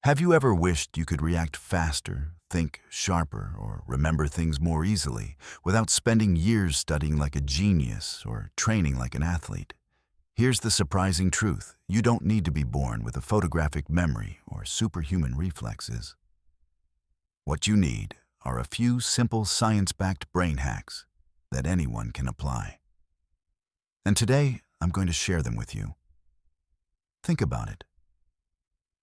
Have you ever wished you could react faster, think sharper, or remember things more easily without spending years studying like a genius or training like an athlete? Here's the surprising truth. You don't need to be born with a photographic memory or superhuman reflexes. What you need are a few simple science-backed brain hacks that anyone can apply. And today, I'm going to share them with you. Think about it.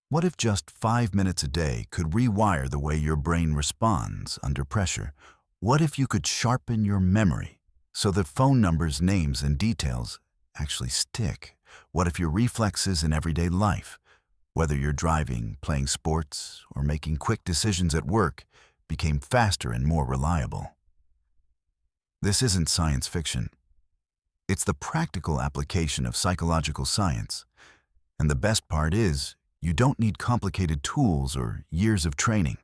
What if just 5 minutes a day could rewire the way your brain responds under pressure? What if you could sharpen your memory so that phone numbers, names, and details actually stick? What if your reflexes in everyday life, whether you're driving, playing sports, or making quick decisions at work, became faster and more reliable? This isn't science fiction. It's the practical application of psychological science. And the best part is, you don't need complicated tools or years of training.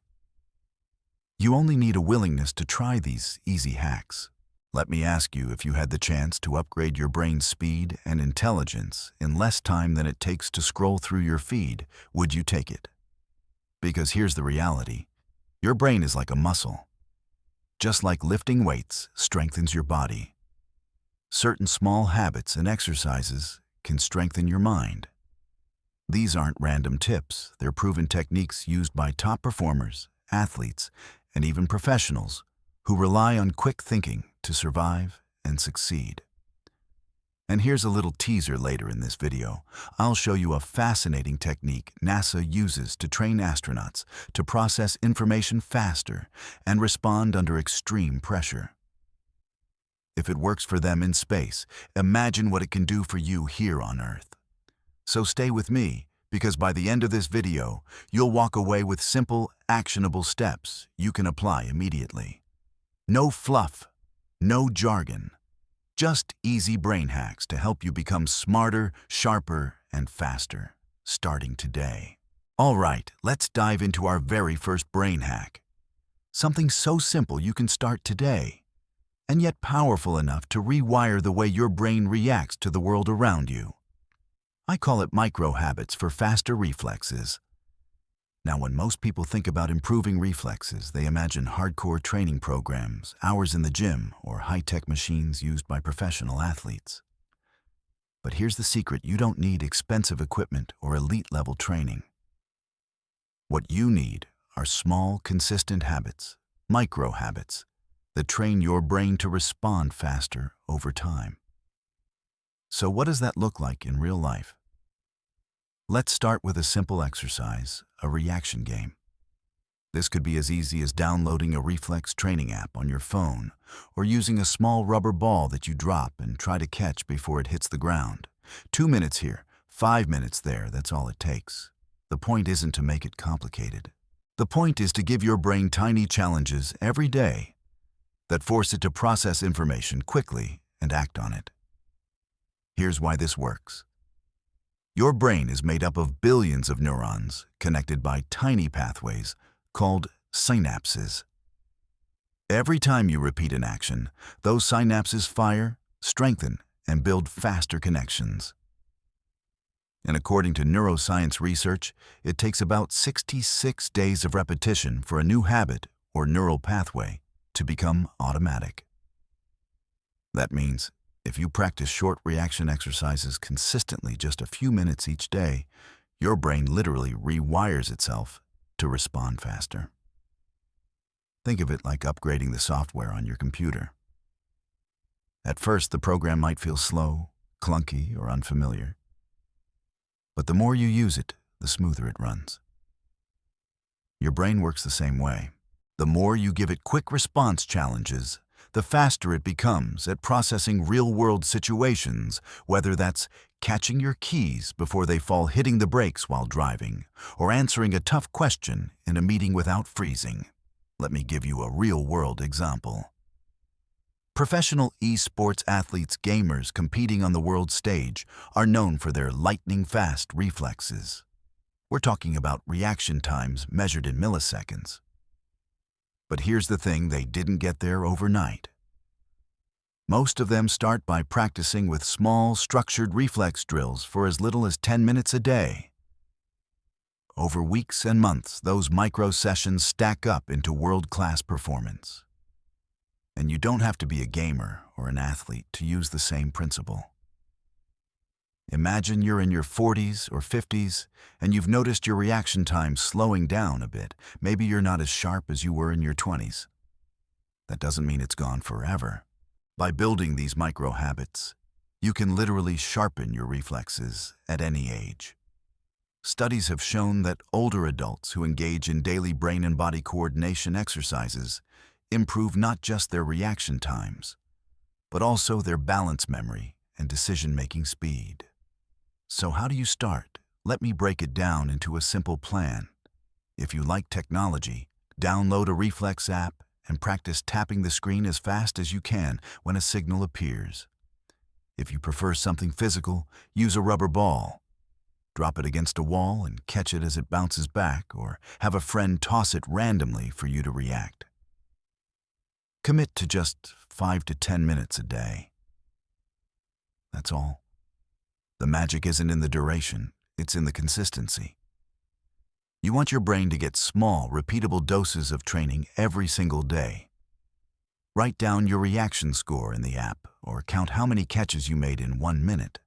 You only need a willingness to try these easy hacks. Let me ask you, if you had the chance to upgrade your brain's speed and intelligence in less time than it takes to scroll through your feed, would you take it? Because here's the reality. Your brain is like a muscle. Just like lifting weights strengthens your body, certain small habits and exercises can strengthen your mind. These aren't random tips. They're proven techniques used by top performers, athletes, and even professionals who rely on quick thinking to survive and succeed. And here's a little teaser later in this video. I'll show you a fascinating technique NASA uses to train astronauts to process information faster and respond under extreme pressure. If it works for them in space, imagine what it can do for you here on Earth. So stay with me, because by the end of this video, you'll walk away with simple, actionable steps you can apply immediately. No fluff, no jargon, just easy brain hacks to help you become smarter, sharper, and faster, starting today. All right, let's dive into our very first brain hack. Something so simple you can start today, and yet powerful enough to rewire the way your brain reacts to the world around you. I call it micro habits for faster reflexes. Now, when most people think about improving reflexes, they imagine hardcore training programs, hours in the gym, or high-tech machines used by professional athletes. But here's the secret: you don't need expensive equipment or elite-level training. What you need are small, consistent habits, micro habits, that train your brain to respond faster over time. So what does that look like in real life? Let's start with a simple exercise, a reaction game. This could be as easy as downloading a reflex training app on your phone or using a small rubber ball that you drop and try to catch before it hits the ground. 2 minutes here, 5 minutes there, that's all it takes. The point isn't to make it complicated. The point is to give your brain tiny challenges every day that force it to process information quickly and act on it. Here's why this works. Your brain is made up of billions of neurons connected by tiny pathways called synapses. Every time you repeat an action, those synapses fire, strengthen, and build faster connections. And according to neuroscience research, it takes about 66 days of repetition for a new habit or neural pathway to become automatic. That means if you practice short reaction exercises consistently just a few minutes each day, your brain literally rewires itself to respond faster. Think of it like upgrading the software on your computer. At first, the program might feel slow, clunky, or unfamiliar. But the more you use it, the smoother it runs. Your brain works the same way. The more you give it quick response challenges, the faster it becomes at processing real-world situations, whether that's catching your keys before they fall hitting the brakes while driving, or answering a tough question in a meeting without freezing. Let me give you a real-world example. Professional esports athletes, gamers competing on the world stage, are known for their lightning-fast reflexes. We're talking about reaction times measured in milliseconds. But here's the thing, they didn't get there overnight. Most of them start by practicing with small, structured reflex drills for as little as 10 minutes a day. Over weeks and months, those micro sessions stack up into world-class performance. And you don't have to be a gamer or an athlete to use the same principle. Imagine you're in your 40s or 50s and you've noticed your reaction time slowing down a bit. Maybe you're not as sharp as you were in your 20s. That doesn't mean it's gone forever. By building these micro habits, you can literally sharpen your reflexes at any age. Studies have shown that older adults who engage in daily brain and body coordination exercises improve not just their reaction times, but also their balance memory and decision-making speed. So how do you start? Let me break it down into a simple plan. If you like technology, download a Reflex app and practice tapping the screen as fast as you can when a signal appears. If you prefer something physical, use a rubber ball. Drop it against a wall and catch it as it bounces back, or have a friend toss it randomly for you to react. Commit to just 5 to 10 minutes a day. That's all. The magic isn't in the duration, it's in the consistency. You want your brain to get small, repeatable doses of training every single day. Write down your reaction score in the app or count how many catches you made in 1 minute.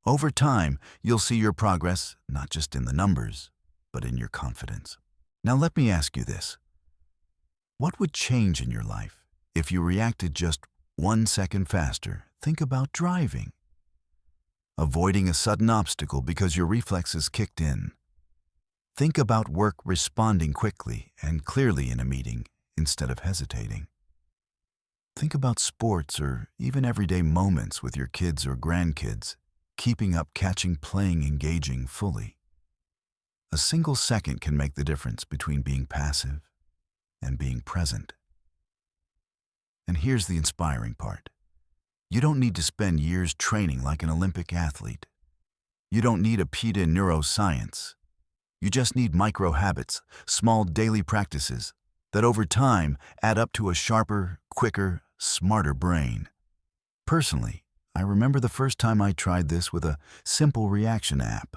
Over time, you'll see your progress not just in the numbers, but in your confidence. Now let me ask you this. What would change in your life if you reacted just 1 second faster? Think about driving. Avoiding a sudden obstacle because your reflexes kicked in. Think about work responding quickly and clearly in a meeting instead of hesitating. Think about sports or even everyday moments with your kids or grandkids, keeping up, catching, playing, engaging fully. A single second can make the difference between being passive and being present. And here's the inspiring part. You don't need to spend years training like an Olympic athlete. You don't need a PhD in neuroscience. You just need micro habits, small daily practices that over time add up to a sharper, quicker, smarter brain. Personally, I remember the first time I tried this with a simple reaction app.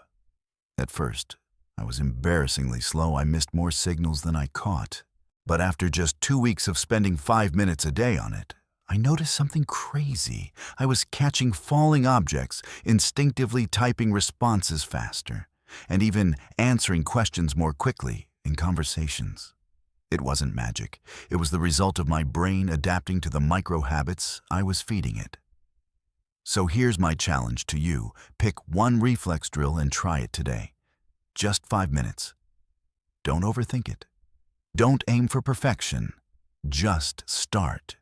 At first, I was embarrassingly slow. I missed more signals than I caught. But after just 2 weeks of spending 5 minutes a day on it, I noticed something crazy. I was catching falling objects, instinctively typing responses faster, and even answering questions more quickly in conversations. It wasn't magic. It was the result of my brain adapting to the micro habits I was feeding it. So here's my challenge to you. Pick one reflex drill and try it today. Just 5 minutes. Don't overthink it. Don't aim for perfection. Just start.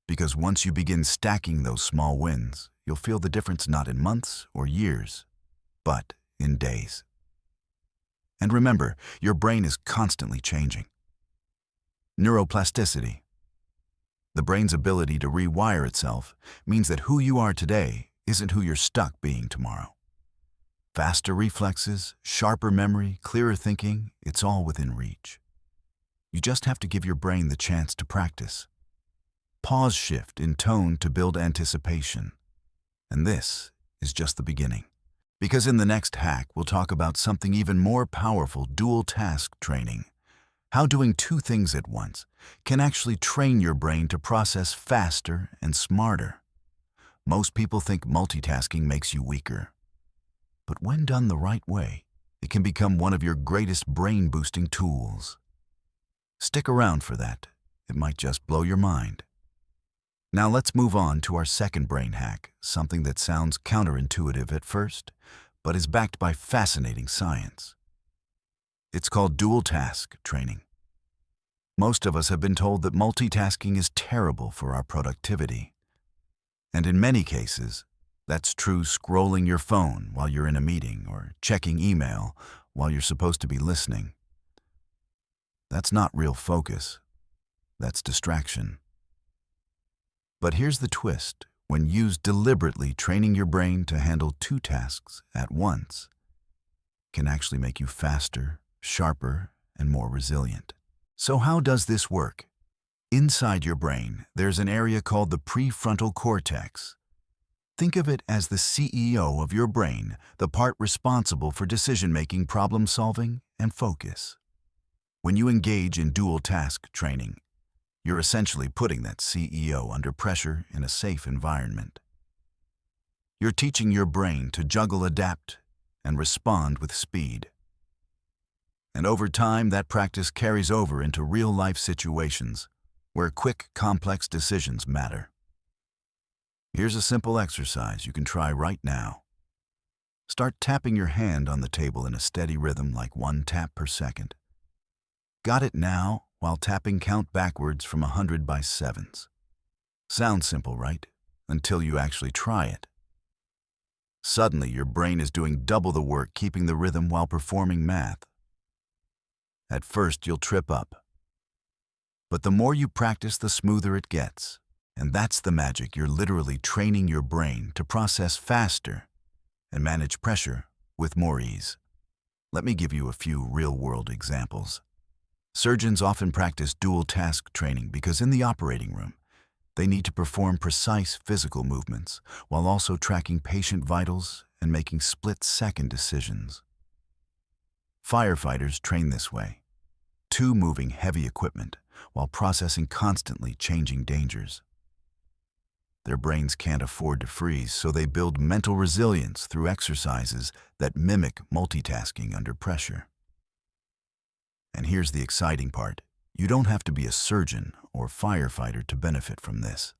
Because once you begin stacking those small wins, you'll feel the difference not in months or years, but in days. And remember, your brain is constantly changing. Neuroplasticity. The brain's ability to rewire itself means that who you are today isn't who you're stuck being tomorrow. Faster reflexes, sharper memory, clearer thinking, it's all within reach. You just have to give your brain the chance to practice. Pause shift in tone to build anticipation. And this is just the beginning. Because in the next hack, we'll talk about something even more powerful, dual task training. How doing 2 things at once can actually train your brain to process faster and smarter. Most people think multitasking makes you weaker. But when done the right way, it can become one of your greatest brain-boosting tools. Stick around for that. It might just blow your mind. Now let's move on to our second brain hack, something that sounds counterintuitive at first, but is backed by fascinating science. It's called dual task training. Most of us have been told that multitasking is terrible for our productivity. And in many cases, that's true scrolling your phone while you're in a meeting or checking email while you're supposed to be listening. That's not real focus. That's distraction. But here's the twist. When used deliberately, training your brain to handle 2 tasks at once can actually make you faster, sharper, and more resilient. So how does this work? Inside your brain, there's an area called the prefrontal cortex. Think of it as the CEO of your brain, the part responsible for decision-making, problem-solving, and focus. When you engage in dual-task training, you're essentially putting that CEO under pressure in a safe environment. You're teaching your brain to juggle, adapt, and respond with speed. And over time, that practice carries over into real-life situations where quick, complex decisions matter. Here's a simple exercise you can try right now. Start tapping your hand on the table in a steady rhythm, like 1 tap per second. Got it now? While tapping, count backwards from 100 by sevens. Sounds simple, right? Until you actually try it. Suddenly, your brain is doing double the work, keeping the rhythm while performing math. At first, you'll trip up. But the more you practice, the smoother it gets. And that's the magic. You're literally training your brain to process faster and manage pressure with more ease. Let me give you a few real-world examples. Surgeons often practice dual-task training because in the operating room, they need to perform precise physical movements while also tracking patient vitals and making split-second decisions. Firefighters train this way, too, moving heavy equipment while processing constantly changing dangers. Their brains can't afford to freeze, so they build mental resilience through exercises that mimic multitasking under pressure. And here's the exciting part. You don't have to be a surgeon or firefighter to benefit from this.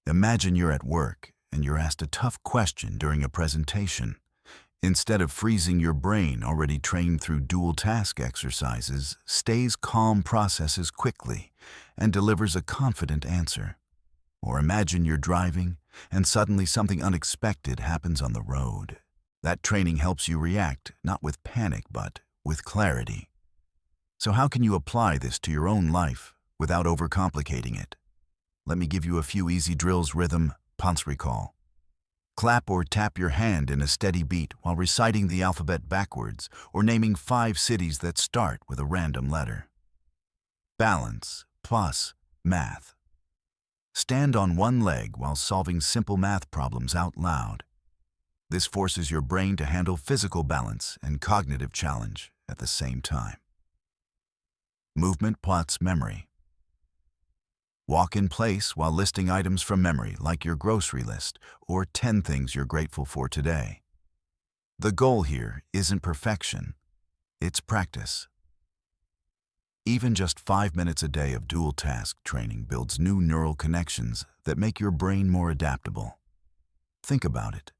Imagine you're at work and you're asked a tough question during a presentation. Instead of freezing, your brain, already trained through dual-task exercises, stays calm, processes quickly, and delivers a confident answer. Or imagine you're driving and suddenly something unexpected happens on the road. That training helps you react, not with panic, but with clarity. So how can you apply this to your own life without overcomplicating it? Let me give you a few easy drills. Rhythm, Ponce recall. Clap or tap your hand in a steady beat while reciting the alphabet backwards or naming 5 cities that start with a random letter. Balance, plus math. Stand on one leg while solving simple math problems out loud. This forces your brain to handle physical balance and cognitive challenge at the same time. Movement plus memory. Walk in place while listing items from memory, like your grocery list or 10 things you're grateful for today. The goal here isn't perfection, it's practice. Even just 5 minutes a day of dual-task training builds new neural connections that make your brain more adaptable. Think about it.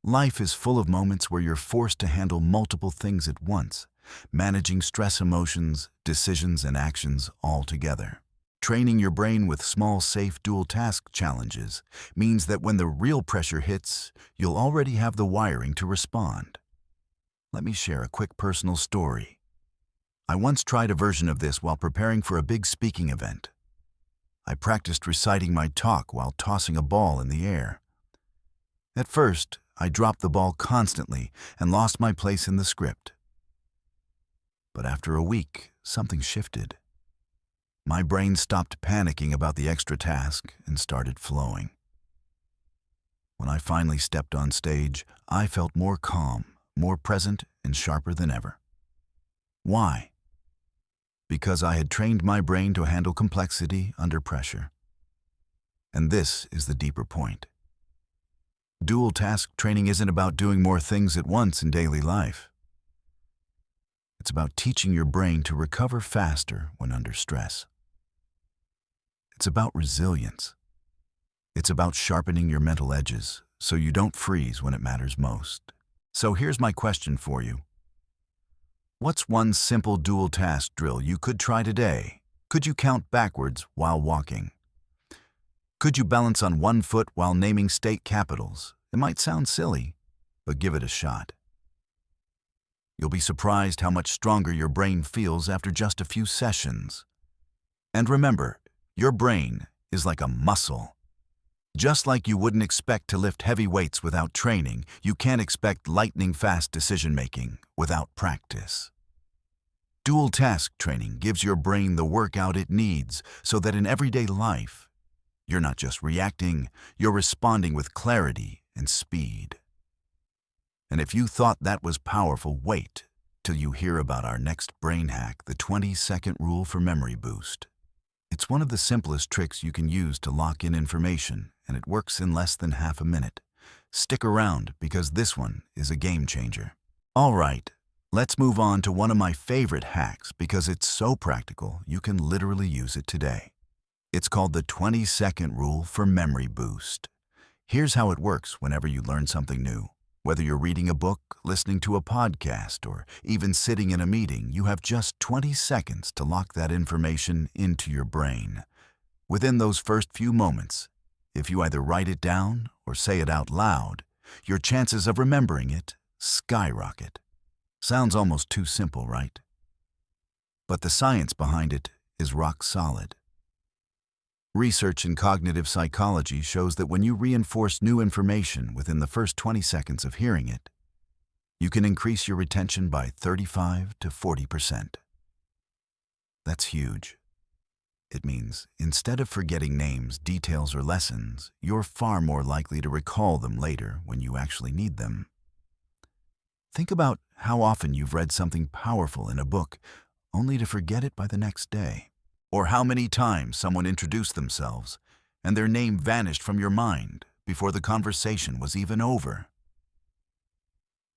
Life is full of moments where you're forced to handle multiple things at once, managing stress, emotions, decisions, and actions all together. Training your brain with small, safe dual-task challenges means that when the real pressure hits, you'll already have the wiring to respond. Let me share a quick personal story. I once tried a version of this while preparing for a big speaking event. I practiced reciting my talk while tossing a ball in the air. At first, I dropped the ball constantly and lost my place in the script. But after a week, something shifted. My brain stopped panicking about the extra task and started flowing. When I finally stepped on stage, I felt more calm, more present, and sharper than ever. Why? Because I had trained my brain to handle complexity under pressure. And this is the deeper point. Dual-task training isn't about doing more things at once in daily life. It's about teaching your brain to recover faster when under stress. It's about resilience. It's about sharpening your mental edges so you don't freeze when it matters most. So here's my question for you. What's one simple dual-task drill you could try today? Could you count backwards while walking? Could you balance on one foot while naming state capitals? It might sound silly, but give it a shot. You'll be surprised how much stronger your brain feels after just a few sessions. And remember, your brain is like a muscle. Just like you wouldn't expect to lift heavy weights without training, you can't expect lightning-fast decision-making without practice. Dual-task training gives your brain the workout it needs so that in everyday life, You're not just reacting, you're responding with clarity and speed. And if you thought that was powerful, wait till you hear about our next brain hack, the 20-second rule for memory boost. It's one of the simplest tricks you can use to lock in information, and it works in less than half a minute. Stick around because this one is a game changer. All right, let's move on to one of my favorite hacks because it's so practical you can literally use it today. It's called the 20-second rule for memory boost. Here's how it works whenever you learn something new. Whether you're reading a book, listening to a podcast, or even sitting in a meeting, you have just 20 seconds to lock that information into your brain. Within those first few moments, if you either write it down or say it out loud, your chances of remembering it skyrocket. Sounds almost too simple, right? But the science behind it is rock solid. Research in cognitive psychology shows that when you reinforce new information within the first 20 seconds of hearing it, you can increase your retention by 35 to 40%. That's huge. It means instead of forgetting names, details, or lessons, you're far more likely to recall them later when you actually need them. Think about how often you've read something powerful in a book only to forget it by the next day. Or how many times someone introduced themselves and their name vanished from your mind before the conversation was even over.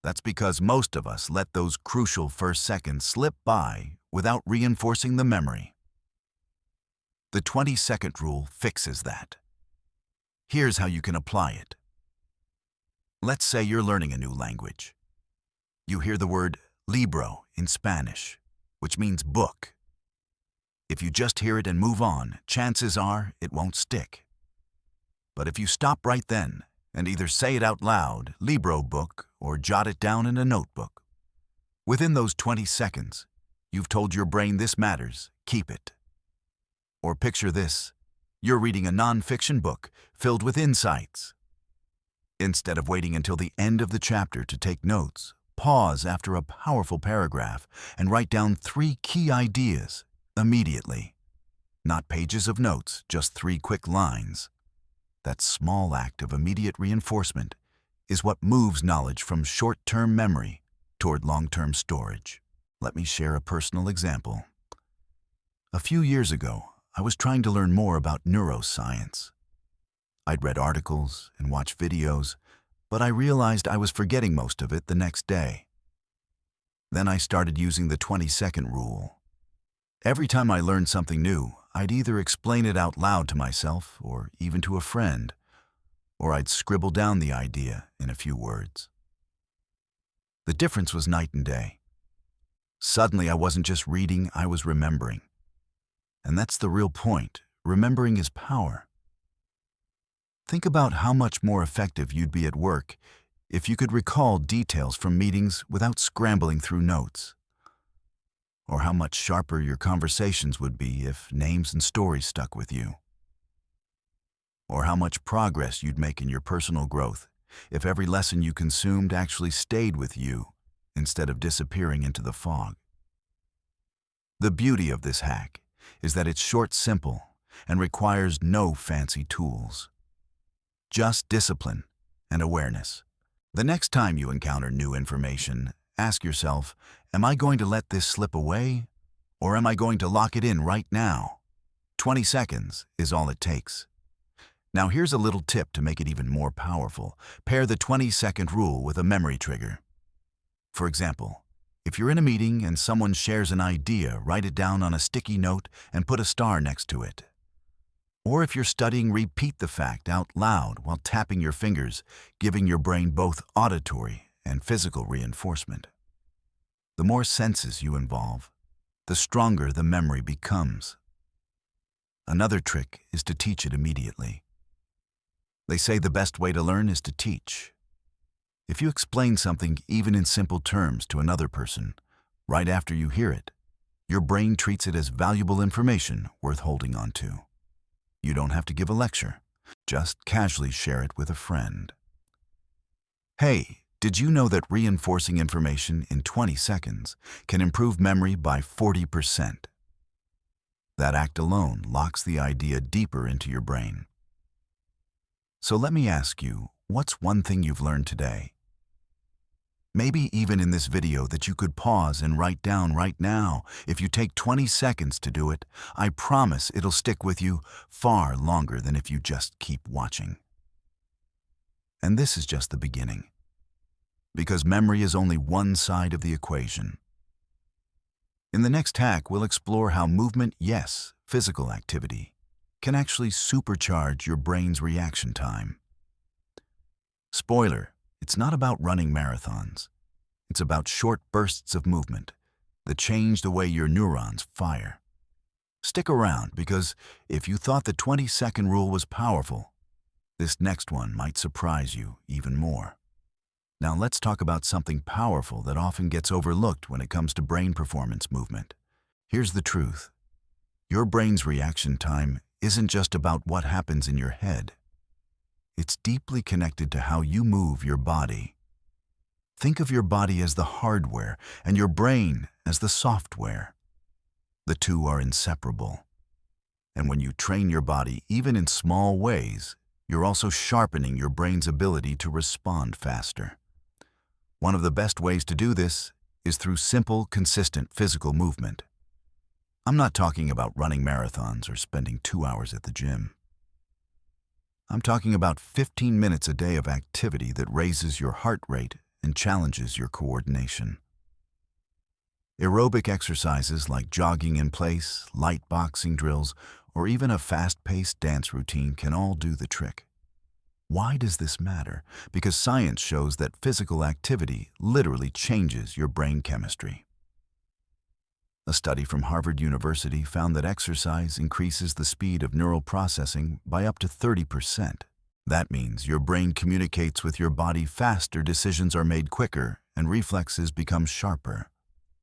That's because most of us let those crucial first seconds slip by without reinforcing the memory. The 20-second rule fixes that. Here's how you can apply it. Let's say you're learning a new language. You hear the word libro in Spanish, which means book. If you just hear it and move on, chances are it won't stick. But if you stop right then and either say it out loud, libro book, or jot it down in a notebook, within those 20 seconds, you've told your brain this matters, keep it. Or picture this, you're reading a non-fiction book filled with insights. Instead of waiting until the end of the chapter to take notes, pause after a powerful paragraph and write down 3 key ideas immediately. Not pages of notes, just 3 quick lines. That small act of immediate reinforcement is what moves knowledge from short-term memory toward long-term storage. Let me share a personal example. A few years ago, I was trying to learn more about neuroscience. I'd read articles and watched videos, but I realized I was forgetting most of it the next day. Then I started using the 20-second rule. Every time I learned something new, I'd either explain it out loud to myself or even to a friend, or I'd scribble down the idea in a few words. The difference was night and day. Suddenly, I wasn't just reading, I was remembering. And that's the real point. Remembering is power. Think about how much more effective you'd be at work if you could recall details from meetings without scrambling through notes. Or how much sharper your conversations would be if names and stories stuck with you. Or how much progress you'd make in your personal growth if every lesson you consumed actually stayed with you instead of disappearing into the fog. The beauty of this hack is that it's short, simple, and requires no fancy tools. Just discipline and awareness. The next time you encounter new information, ask yourself, am I going to let this slip away, or am I going to lock it in right now? 20 seconds is all it takes. Now here's a little tip to make it even more powerful. Pair the 20-second rule with a memory trigger. For example, if you're in a meeting and someone shares an idea, write it down on a sticky note and put a star next to it. Or if you're studying, repeat the fact out loud while tapping your fingers, giving your brain both auditory and physical reinforcement. The more senses you involve, the stronger the memory becomes. Another trick is to teach it immediately. They say the best way to learn is to teach. If you explain something even in simple terms to another person, right after you hear it, your brain treats it as valuable information worth holding on to. You don't have to give a lecture. Just casually share it with a friend. Hey, did you know that reinforcing information in 20 seconds can improve memory by 40%? That act alone locks the idea deeper into your brain. So let me ask you, what's one thing you've learned today? Maybe even in this video that you could pause and write down right now. If you take 20 seconds to do it, I promise it'll stick with you far longer than if you just keep watching. And this is just the beginning, because memory is only one side of the equation. In the next hack, we'll explore how movement, yes, physical activity, can actually supercharge your brain's reaction time. Spoiler, it's not about running marathons. It's about short bursts of movement that change the way your neurons fire. Stick around, because if you thought the 20-second rule was powerful, this next one might surprise you even more. Now let's talk about something powerful that often gets overlooked when it comes to brain performance movement. Here's the truth. Your brain's reaction time isn't just about what happens in your head. It's deeply connected to how you move your body. Think of your body as the hardware and your brain as the software. The two are inseparable. And when you train your body, even in small ways, you're also sharpening your brain's ability to respond faster. One of the best ways to do this is through simple, consistent physical movement. I'm not talking about running marathons or spending 2 hours at the gym. I'm talking about 15 minutes a day of activity that raises your heart rate and challenges your coordination. Aerobic exercises like jogging in place, light boxing drills, or even a fast-paced dance routine can all do the trick. Why does this matter? Because science shows that physical activity literally changes your brain chemistry. A study from Harvard University found that exercise increases the speed of neural processing by up to 30%. That means your brain communicates with your body faster, decisions are made quicker, and reflexes become sharper.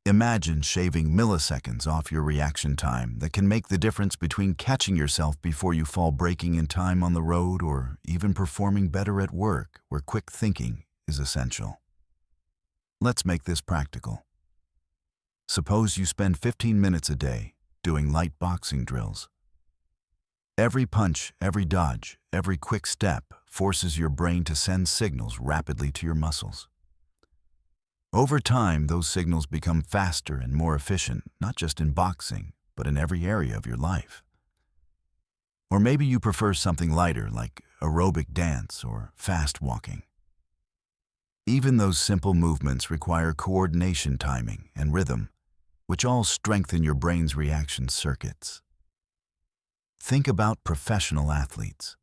Imagine shaving milliseconds off your reaction time that can make the difference between catching yourself before you fall, braking in time on the road, or even performing better at work where quick thinking is essential. Let's make this practical. Suppose you spend 15 minutes a day doing light boxing drills. Every punch, every dodge, every quick step forces your brain to send signals rapidly to your muscles. Over time, those signals become faster and more efficient, not just in boxing, but in every area of your life. Or maybe you prefer something lighter like aerobic dance or fast walking. Even those simple movements require coordination, timing, and rhythm, which all strengthen your brain's reaction circuits. Think about professional athletes.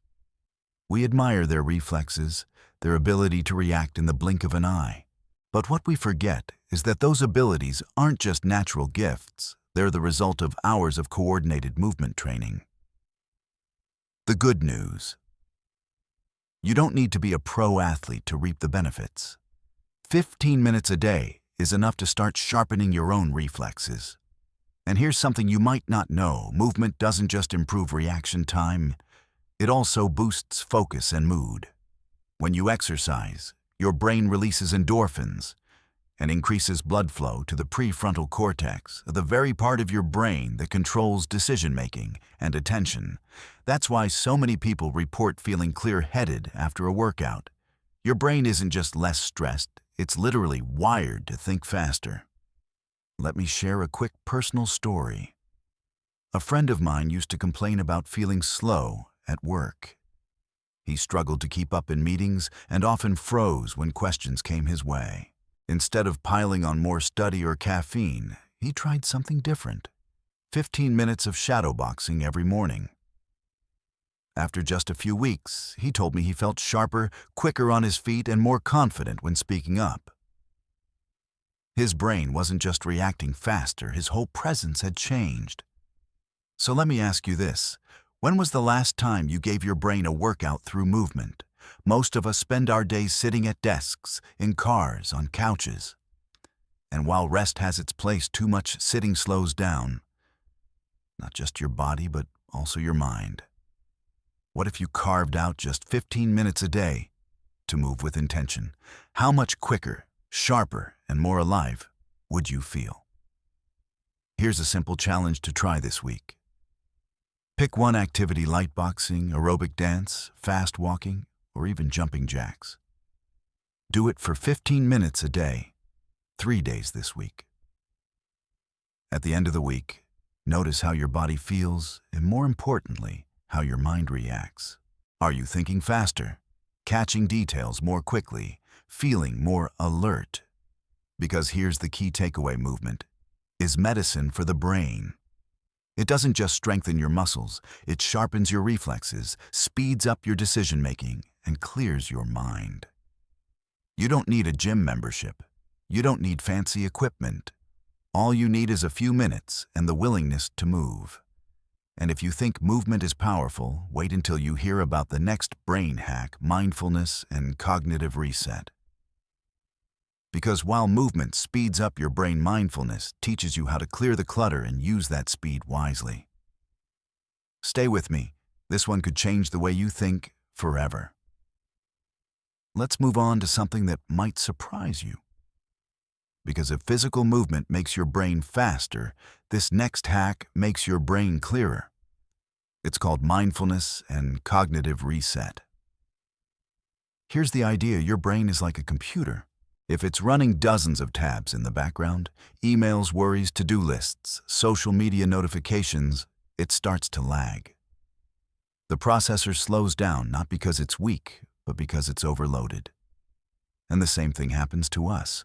We admire their reflexes, their ability to react in the blink of an eye. But what we forget is that those abilities aren't just natural gifts, they're the result of hours of coordinated movement training. The good news: you don't need to be a pro athlete to reap the benefits. 15 minutes a day is enough to start sharpening your own reflexes. And here's something you might not know: movement doesn't just improve reaction time, it also boosts focus and mood. When you exercise, your brain releases endorphins and increases blood flow to the prefrontal cortex, the very part of your brain that controls decision-making and attention. That's why so many people report feeling clear-headed after a workout. Your brain isn't just less stressed, it's literally wired to think faster. Let me share a quick personal story. A friend of mine used to complain about feeling slow at work. He struggled to keep up in meetings and often froze when questions came his way. Instead of piling on more study or caffeine, he tried something different: 15 minutes of shadowboxing every morning. After just a few weeks, he told me he felt sharper, quicker on his feet, and more confident when speaking up. His brain wasn't just reacting faster, his whole presence had changed. So let me ask you this: when was the last time you gave your brain a workout through movement? Most of us spend our days sitting at desks, in cars, on couches. And while rest has its place, too much sitting slows down not just your body, but also your mind. What if you carved out just 15 minutes a day to move with intention? How much quicker, sharper, and more alive would you feel? Here's a simple challenge to try this week. Pick one activity: light boxing, aerobic dance, fast walking, or even jumping jacks. Do it for 15 minutes a day, 3 days this week. At the end of the week, notice how your body feels and, more importantly, how your mind reacts. Are you thinking faster, catching details more quickly, feeling more alert? Because here's the key takeaway: movement is medicine for the brain. It doesn't just strengthen your muscles, it sharpens your reflexes, speeds up your decision-making, and clears your mind. You don't need a gym membership. You don't need fancy equipment. All you need is a few minutes and the willingness to move. And if you think movement is powerful, wait until you hear about the next brain hack: mindfulness and cognitive reset. Because while movement speeds up your brain, mindfulness teaches you how to clear the clutter and use that speed wisely. Stay with me. This one could change the way you think forever. Let's move on to something that might surprise you. Because if physical movement makes your brain faster, this next hack makes your brain clearer. It's called mindfulness and cognitive reset. Here's the idea: your brain is like a computer. If it's running dozens of tabs in the background, emails, worries, to-do lists, social media notifications, it starts to lag. The processor slows down, not because it's weak, but because it's overloaded. And the same thing happens to us.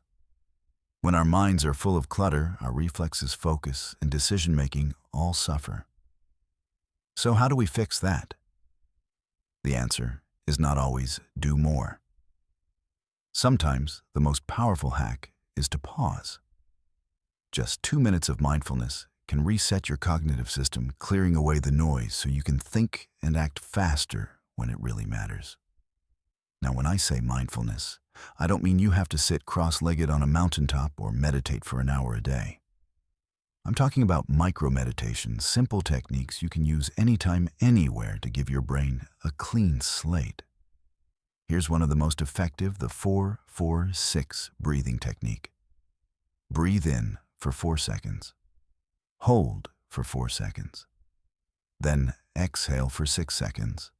When our minds are full of clutter, our reflexes, focus, and decision-making all suffer. So how do we fix that? The answer is not always do more. Sometimes the most powerful hack is to pause. Just 2 minutes of mindfulness can reset your cognitive system, clearing away the noise so you can think and act faster when it really matters. Now, when I say mindfulness, I don't mean you have to sit cross-legged on a mountaintop or meditate for an hour a day. I'm talking about micro-meditation, simple techniques you can use anytime, anywhere to give your brain a clean slate. Here's one of the most effective: the 4-4-6 breathing technique. Breathe in for 4 seconds. Hold for 4 seconds. Then exhale for 6 seconds.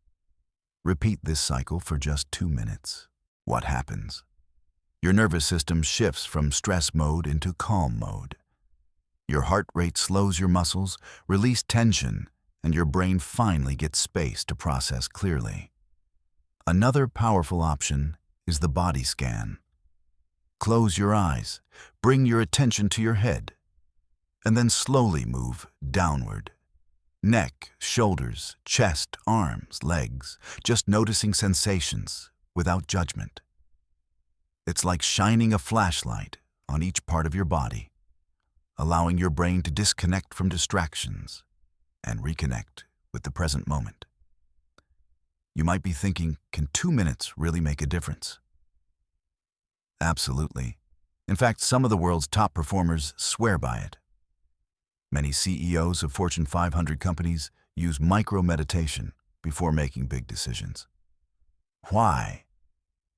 Repeat this cycle for just 2 minutes. What happens? Your nervous system shifts from stress mode into calm mode. Your heart rate slows, your muscles release tension, and your brain finally gets space to process clearly. Another powerful option is the body scan. Close your eyes, bring your attention to your head, and then slowly move downward. Neck, shoulders, chest, arms, legs, just noticing sensations without judgment. It's like shining a flashlight on each part of your body, allowing your brain to disconnect from distractions and reconnect with the present moment. You might be thinking, can 2 minutes really make a difference? Absolutely. In fact, some of the world's top performers swear by it. Many CEOs of Fortune 500 companies use micro-meditation before making big decisions. Why?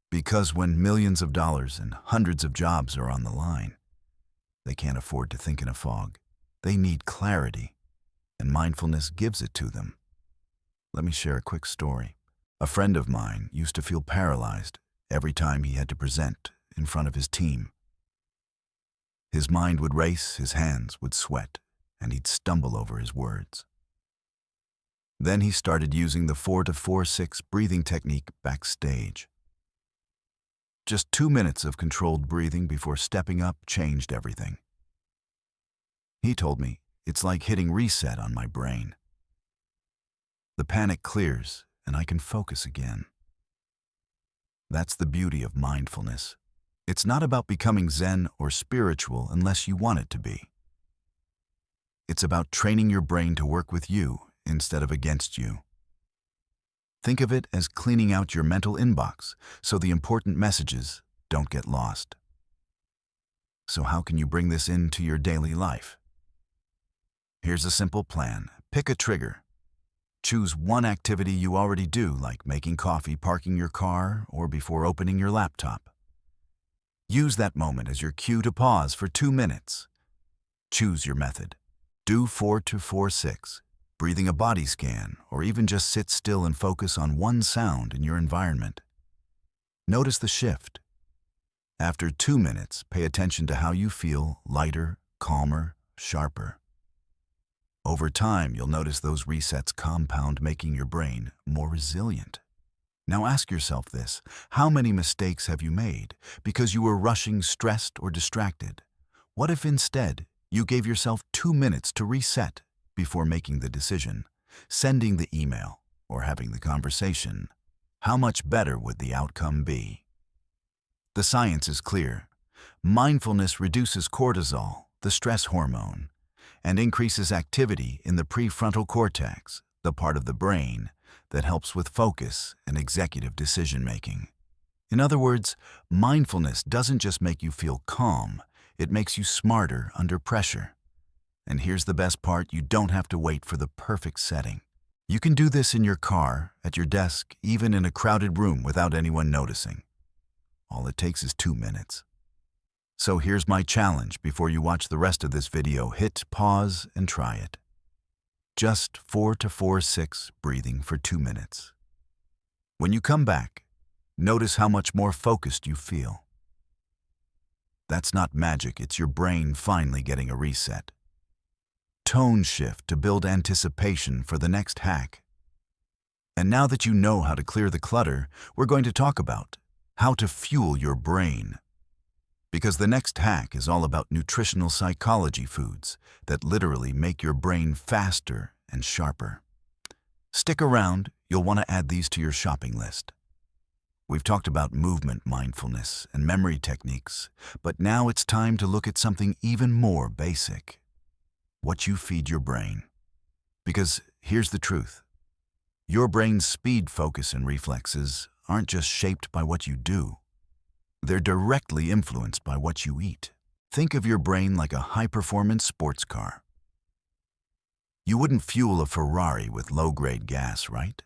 Because when millions of dollars and hundreds of jobs are on the line, they can't afford to think in a fog. They need clarity, and mindfulness gives it to them. Let me share a quick story. A friend of mine used to feel paralyzed every time he had to present in front of his team. His mind would race, his hands would sweat, and he'd stumble over his words. Then he started using the 4-4-6 breathing technique backstage. Just 2 minutes of controlled breathing before stepping up changed everything. He told me, it's like hitting reset on my brain. The panic clears, and I can focus again. That's the beauty of mindfulness. It's not about becoming Zen or spiritual unless you want it to be. It's about training your brain to work with you instead of against you. Think of it as cleaning out your mental inbox so the important messages don't get lost. So how can you bring this into your daily life? Here's a simple plan. Pick a trigger. Choose one activity you already do, like making coffee, parking your car, or before opening your laptop. Use that moment as your cue to pause for 2 minutes. Choose your method. Do 4-4-6. breathing a body scan, or even just sit still and focus on one sound in your environment. Notice the shift. After 2 minutes, pay attention to how you feel: lighter, calmer, sharper. Over time, you'll notice those resets compound, making your brain more resilient. Now ask yourself this: how many mistakes have you made because you were rushing, stressed, or distracted? What if instead you gave yourself 2 minutes to reset before making the decision, sending the email, or having the conversation? How much better would the outcome be? The science is clear. Mindfulness reduces cortisol, the stress hormone, and increases activity in the prefrontal cortex, the part of the brain that helps with focus and executive decision-making. In other words, mindfulness doesn't just make you feel calm, it makes you smarter under pressure. And here's the best part: you don't have to wait for the perfect setting. You can do this in your car, at your desk, even in a crowded room without anyone noticing. All it takes is 2 minutes. So here's my challenge: before you watch the rest of this video, hit pause and try it. Just 4 to 4-6 breathing for 2 minutes. When you come back, notice how much more focused you feel. That's not magic, it's your brain finally getting a reset. Tone shift to build anticipation for the next hack. And now that you know how to clear the clutter, we're going to talk about how to fuel your brain. Because the next hack is all about nutritional psychology foods that literally make your brain faster and sharper. Stick around, you'll want to add these to your shopping list. We've talked about movement mindfulness and memory techniques, but now it's time to look at something even more basic: what you feed your brain. Because here's the truth: your brain's speed, focus, and reflexes aren't just shaped by what you do. They're directly influenced by what you eat. Think of your brain like a high-performance sports car. You wouldn't fuel a Ferrari with low-grade gas, right?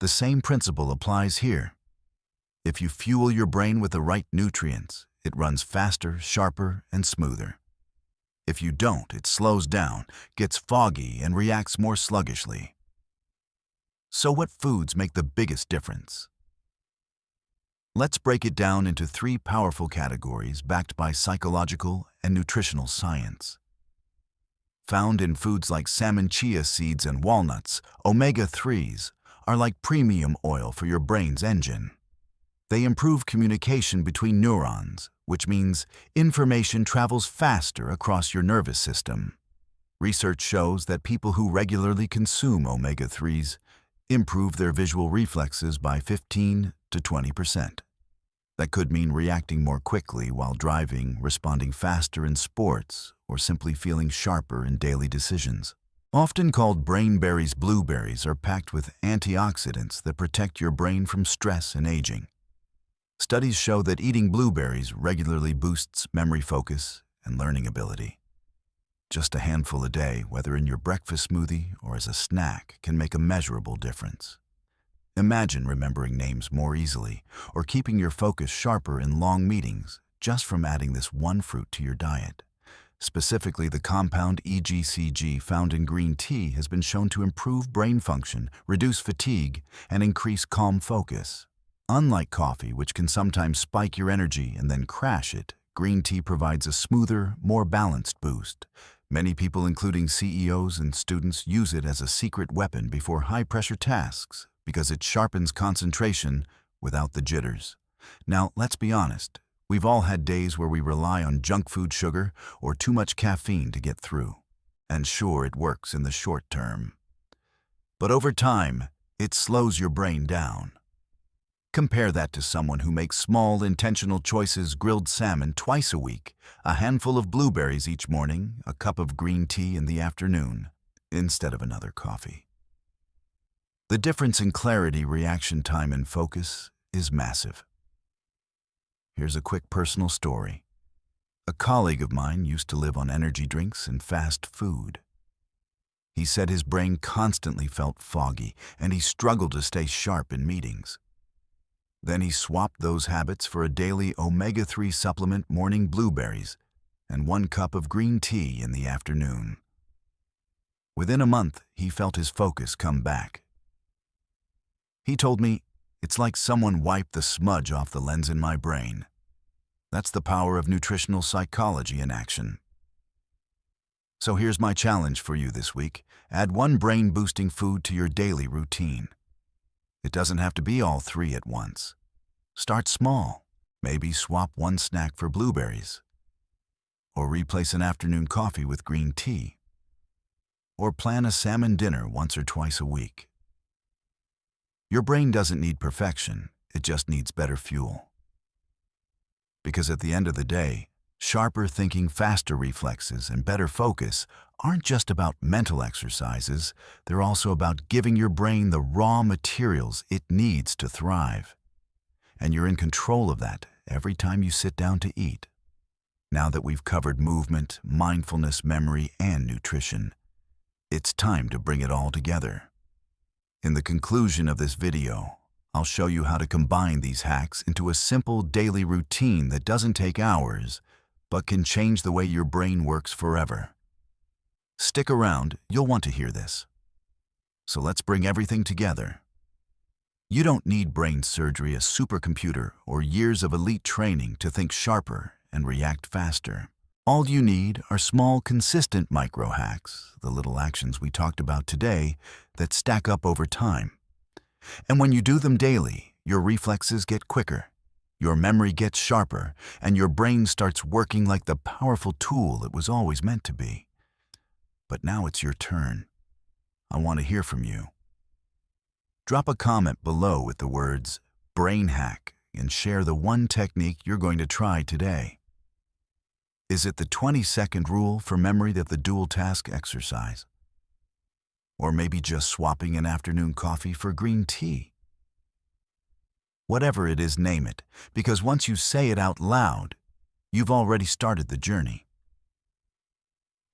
The same principle applies here. If you fuel your brain with the right nutrients, it runs faster, sharper, and smoother. If you don't, it slows down, gets foggy, and reacts more sluggishly. So what foods make the biggest difference? Let's break it down into 3 powerful categories backed by psychological and nutritional science. Found in foods like salmon, chia seeds, and walnuts, omega-3s are like premium oil for your brain's engine. They improve communication between neurons, which means information travels faster across your nervous system. Research shows that people who regularly consume omega-3s improve their visual reflexes by 15 to 20%. That could mean reacting more quickly while driving, responding faster in sports, or simply feeling sharper in daily decisions. Often called brain berries, blueberries are packed with antioxidants that protect your brain from stress and aging. Studies show that eating blueberries regularly boosts memory, focus, and learning ability. Just a handful a day, whether in your breakfast smoothie or as a snack, can make a measurable difference. Imagine remembering names more easily or keeping your focus sharper in long meetings just from adding this one fruit to your diet. Specifically, the compound EGCG found in green tea has been shown to improve brain function, reduce fatigue, and increase calm focus. Unlike coffee, which can sometimes spike your energy and then crash it, green tea provides a smoother, more balanced boost. Many people, including CEOs and students, use it as a secret weapon before high-pressure tasks because it sharpens concentration without the jitters. Now, let's be honest. We've all had days where we rely on junk food, sugar, or too much caffeine to get through. And sure, it works in the short term. But over time, it slows your brain down. Compare that to someone who makes small, intentional choices: grilled salmon twice a week, a handful of blueberries each morning, a cup of green tea in the afternoon, instead of another coffee. The difference in clarity, reaction time, and focus is massive. Here's a quick personal story. A colleague of mine used to live on energy drinks and fast food. He said his brain constantly felt foggy and he struggled to stay sharp in meetings. Then he swapped those habits for a daily omega-3 supplement, morning blueberries, and 1 cup of green tea in the afternoon. Within a month, he felt his focus come back. He told me, "It's like someone wiped the smudge off the lens in my brain." That's the power of nutritional psychology in action. So here's my challenge for you this week. Add one brain-boosting food to your daily routine. It doesn't have to be all three at once. Start small. Maybe swap one snack for blueberries. Or replace an afternoon coffee with green tea. Or plan a salmon dinner once or twice a week. Your brain doesn't need perfection, it just needs better fuel. Because at the end of the day, sharper thinking, faster reflexes, and better focus aren't just about mental exercises, they're also about giving your brain the raw materials it needs to thrive. And you're in control of that every time you sit down to eat. Now that we've covered movement, mindfulness, memory, and nutrition, it's time to bring it all together. In the conclusion of this video, I'll show you how to combine these hacks into a simple daily routine that doesn't take hours, but can change the way your brain works forever. Stick around, you'll want to hear this. So let's bring everything together. You don't need brain surgery, a supercomputer, or years of elite training to think sharper and react faster. All you need are small, consistent micro-hacks, the little actions we talked about today, that stack up over time. And when you do them daily, your reflexes get quicker, your memory gets sharper, and your brain starts working like the powerful tool it was always meant to be. But now it's your turn. I want to hear from you. Drop a comment below with the words "brain hack" and share the one technique you're going to try today. Is it the 20-second rule for memory of the dual task exercise? Or maybe just swapping an afternoon coffee for green tea? Whatever it is, name it, because once you say it out loud, you've already started the journey.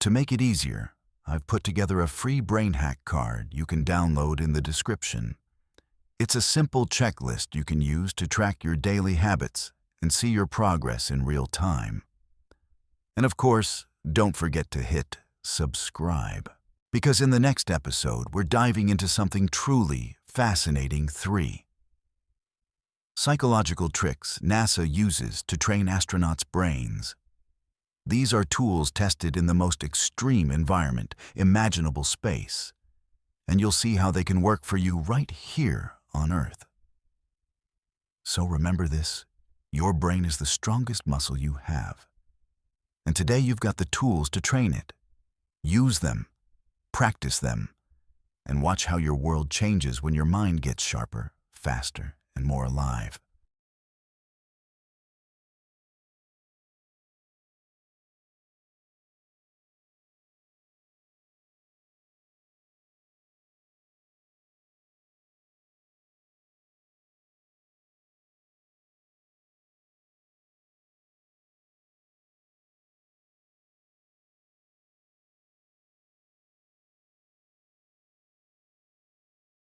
To make it easier, I've put together a free brain hack card you can download in the description. It's a simple checklist you can use to track your daily habits and see your progress in real time. And of course, don't forget to hit subscribe, because in the next episode, we're diving into something truly fascinating. 3 psychological tricks NASA uses to train astronauts' brains. These are tools tested in the most extreme environment, imaginable space, and you'll see how they can work for you right here on Earth. So remember this, your brain is the strongest muscle you have. And today you've got the tools to train it. Use them, practice them, and watch how your world changes when your mind gets sharper, faster, and more alive.